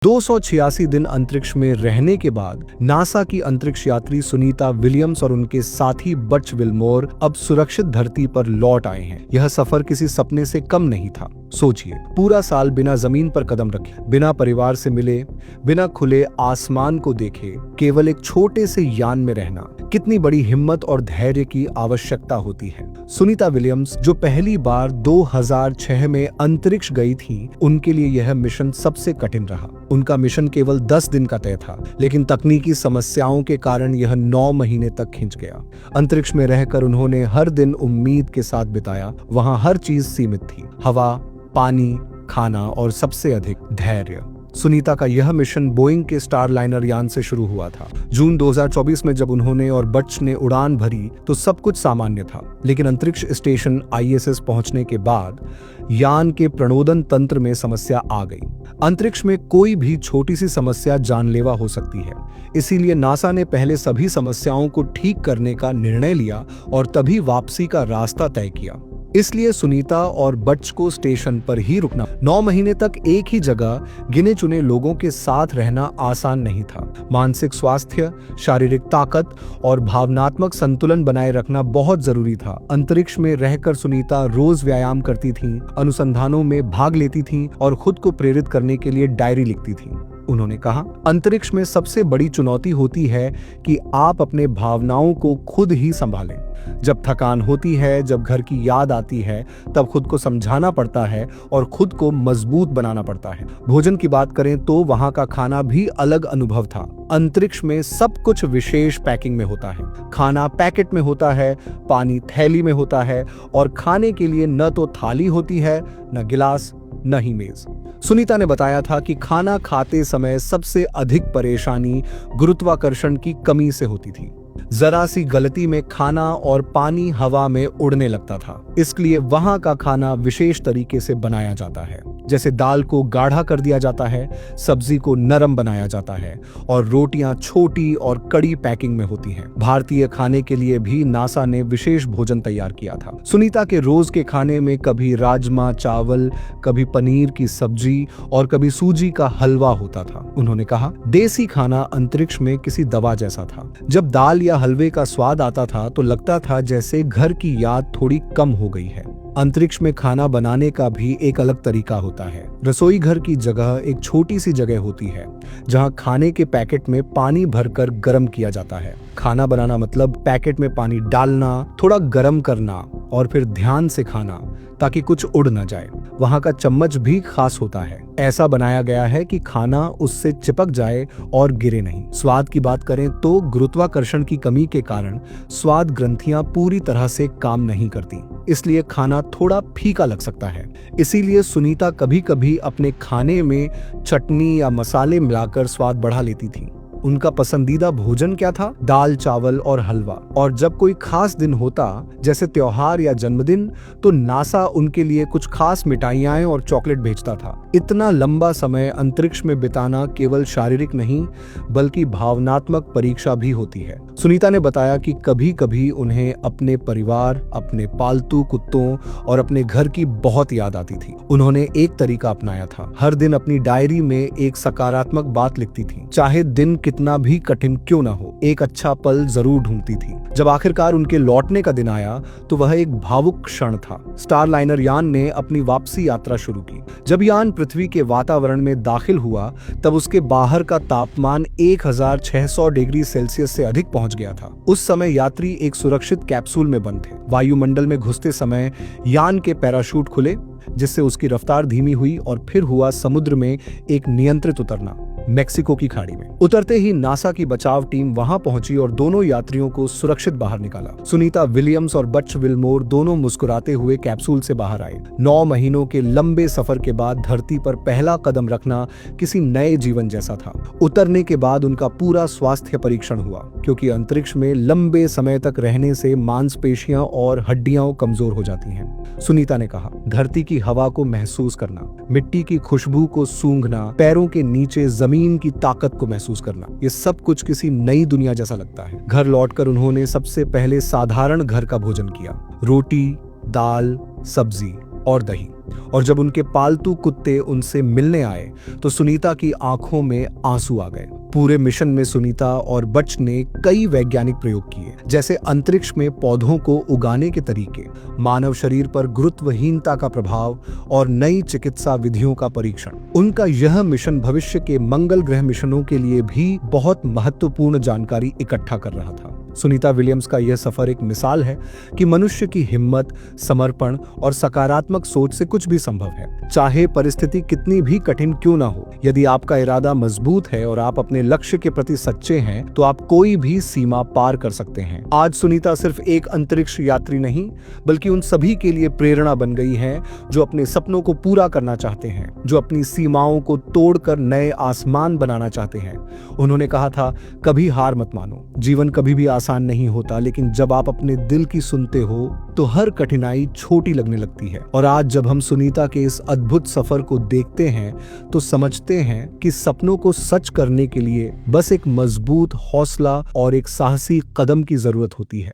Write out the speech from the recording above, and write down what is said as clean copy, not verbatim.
286 दिन अंतरिक्ष में रहने के बाद नासा की अंतरिक्ष यात्री सुनीता विलियम्स और उनके साथी बच विल्मोर अब सुरक्षित धरती पर लौट आए हैं। यह सफर किसी सपने से कम नहीं था। सोचिए, पूरा साल बिना जमीन पर कदम रखे, बिना परिवार से मिले, बिना खुले आसमान को देखे, केवल एक छोटे से यान में रहना, कितनी बड़ी हिम्मत और धैर्य की आवश्यकता होती है। सुनीता विलियम्स जो पहली बार 2006 में अंतरिक्ष गई थी, उनके लिए यह मिशन सबसे कठिन रहा। उनका मिशन केवल 10 दिन का तय था, लेकिन तकनीकी समस्याओं के कारण यह 9 महीने तक खिंच गया। अंतरिक्ष में रहकर उन्होंने हर दिन उम्मीद के साथ बिताया। वहां हर चीज सीमित थी, हवा, पानी, खाना और सबसे अधिक धैर्य। सुनीता का यह मिशन बोइंग के स्टारलाइनर यान से शुरू हुआ था। जून 2024 में जब उन्होंने और बच ने उड़ान भरी तो सब कुछ सामान्य था, लेकिन अंतरिक्ष स्टेशन ISS पहुंचने के बाद यान के प्रणोदन तंत्र में समस्या आ गई। अंतरिक्ष में कोई भी छोटी सी समस्या जानलेवा हो सकती है। इसीलिए नासा ने पहले सभी समस्याओं को ठीक करने का निर्णय लिया और तभी वापसी का रास्ता तय किया। इसलिए सुनीता और बच को स्टेशन पर ही रुकना। 9 महीने तक एक ही जगह गिने चुने लोगों के साथ रहना आसान नहीं था। मानसिक स्वास्थ्य, शारीरिक ताकत और भावनात्मक संतुलन बनाए रखना बहुत जरूरी था। अंतरिक्ष में रहकर सुनीता रोज व्यायाम करती थीं, अनुसंधानों में भाग लेती थीं और खुद को प्रेरित करने के लिए डायरी लिखती थीं। उन्होंने कहा, अंतरिक्ष में सबसे बड़ी चुनौती होती है कि आप अपने भावनाओं को खुद ही संभालें। जब थकान होती है, जब घर की याद आती है, तब खुद को समझाना पड़ता है और खुद को मजबूत बनाना पड़ता है। भोजन की बात करें तो वहां का खाना भी अलग अनुभव था। अंतरिक्ष में सब कुछ विशेष पैकिंग में होता है। खाना पैकेट में होता है, पानी थैली में होता है और खाने के लिए न तो थाली होती है, न गिलास, न ही मेज। सुनीता ने बताया था कि खाना खाते समय सबसे अधिक परेशानी गुरुत्वाकर्षण की कमी से होती थी। जरा सी गलती में खाना और पानी हवा में उड़ने लगता था। इसलिए वहां का खाना विशेष तरीके से बनाया जाता है। जैसे दाल को गाढ़ा कर दिया जाता है, सब्जी को नरम बनाया जाता है और रोटियां छोटी और कड़ी पैकिंग में होती हैं। भारतीय खाने के लिए भी नासा ने विशेष भोजन तैयार किया था। सुनीता के रोज के खाने में कभी राजमा चावल, कभी पनीर की सब्जी और कभी सूजी का हलवा होता था। उन्होंने कहा, देसी खाना अंतरिक्ष में किसी दवा जैसा था। जब दाल या हलवे का स्वाद आता था तो लगता था जैसे घर की याद थोड़ी कम हो गई है। अंतरिक्ष में खाना बनाने का भी एक अलग तरीका होता है। रसोई घर की जगह एक छोटी सी जगह होती है जहां खाने के पैकेट में पानी भरकर गर्म किया जाता है। खाना बनाना मतलब पैकेट में पानी डालना, थोड़ा गर्म करना और फिर ध्यान से खाना ताकि कुछ उड़ न जाए। वहां का चम्मच भी खास होता है। ऐसा बनाया गया है कि खाना उससे चिपक जाए और गिरे नहीं। स्वाद की बात करें तो गुरुत्वाकर्षण की कमी के कारण स्वाद ग्रंथियां पूरी तरह से काम नहीं करती, इसलिए खाना थोड़ा फीका लग सकता है। इसीलिए सुनीता कभी कभी अपने खाने में चटनी या मसाले मिलाकर स्वाद बढ़ा लेती थी। उनका पसंदीदा भोजन क्या था? दाल, चावल और हलवा। और जब कोई खास दिन होता, जैसे त्योहार या जन्मदिन, तो नासा उनके लिए कुछ खास मिठाइयाँ और चॉकलेट भेजता था। इतना लंबा समय अंतरिक्ष में बिताना केवल शारीरिक नहीं बल्कि भावनात्मक परीक्षा भी होती है। सुनीता ने बताया कि कभी कभी उन्हें अपने परिवार, अपने पालतू कुत्तों और अपने घर की बहुत याद आती थी। उन्होंने एक तरीका अपनाया था। हर दिन अपनी डायरी में एक सकारात्मक बात लिखती थी, चाहे दिन कितना भी कठिन क्यों ना हो। एक अच्छा पल जरूर ढूंढती थी। जब आखिरकार उनके लौटने का दिन आया तो वह एक भावुक क्षण था। स्टारलाइनर यान ने अपनी वापसी यात्रा शुरू की। जब यान पृथ्वी के वातावरण में दाखिल हुआ तब उसके बाहर का तापमान 1600 डिग्री सेल्सियस से अधिक पहुंच गया था। उस समय यात्री एक सुरक्षित कैप्सूल में बंद थे। वायुमंडल में घुसते समय यान के पैराशूट खुले, जिससे उसकी रफ्तार धीमी हुई और फिर हुआ समुद्र में एक नियंत्रित उतरना, मेक्सिको की खाड़ी में। उतरते ही नासा की बचाव टीम वहां पहुंची और दोनों यात्रियों को सुरक्षित बाहर निकाला। सुनीता विलियम्स और बच विल्मोर दोनों मुस्कुराते हुए कैप्सूल से बाहर आए। 9 महीनों के लंबे सफर के बाद धरती पर पहला कदम रखना किसी नए जीवन जैसा था। उतरने के बाद उनका पूरा स्वास्थ्य परीक्षण हुआ, क्योंकि अंतरिक्ष में लंबे समय तक रहने से मांसपेशियां और हड्डियां कमजोर हो जाती हैं। सुनीता ने कहा, धरती की हवा को महसूस करना, मिट्टी की खुशबू को सूंघना, पैरों के नीचे जमीन की ताकत को महसूस करना, ये सब कुछ किसी नई दुनिया जैसा लगता है। घर लौटकर उन्होंने सबसे पहले साधारण घर का भोजन किया। रोटी, दाल, सब्जी और दही। और जब उनके पालतू कुत्ते उनसे मिलने आए तो सुनीता की आंखों में आंसू आ गए। पूरे मिशन में सुनीता और बच ने कई वैज्ञानिक प्रयोग किए, जैसे अंतरिक्ष में पौधों को उगाने के तरीके, मानव शरीर पर गुरुत्वहीनता का प्रभाव और नई चिकित्सा विधियों का परीक्षण। उनका यह मिशन भविष्य के मंगल ग्रह मिशनों के लिए भी बहुत महत्वपूर्ण जानकारी इकट्ठा कर रहा था। सुनीता विलियम्स का यह सफर एक मिसाल है कि मनुष्य की हिम्मत, समर्पण और सकारात्मक सोच से कुछ भी संभव है, चाहे परिस्थिति कितनी भी कठिन क्यों ना हो। यदि आपका इरादा मजबूत है और आप अपने लक्ष्य के प्रति सच्चे हैं, तो आप कोई भी सीमा पार कर सकते हैं। आज सुनीता सिर्फ एक अंतरिक्ष यात्री नहीं, बल्कि उन सभी के लिए प्रेरणा बन गई है जो अपने सपनों को पूरा करना चाहते हैं, जो अपनी सीमाओं को तोड़कर नए आसमान बनाना चाहते हैं। उन्होंने कहा था, कभी हार मत मानो। जीवन कभी भी आसान नहीं होता, लेकिन जब आप अपने दिल की सुनते हो तो हर कठिनाई छोटी लगने लगती है। और आज जब हम सुनीता के इस अद्भुत सफर को देखते हैं तो समझते हैं कि सपनों को सच करने के लिए बस एक मजबूत हौसला और एक साहसी कदम की जरूरत होती है।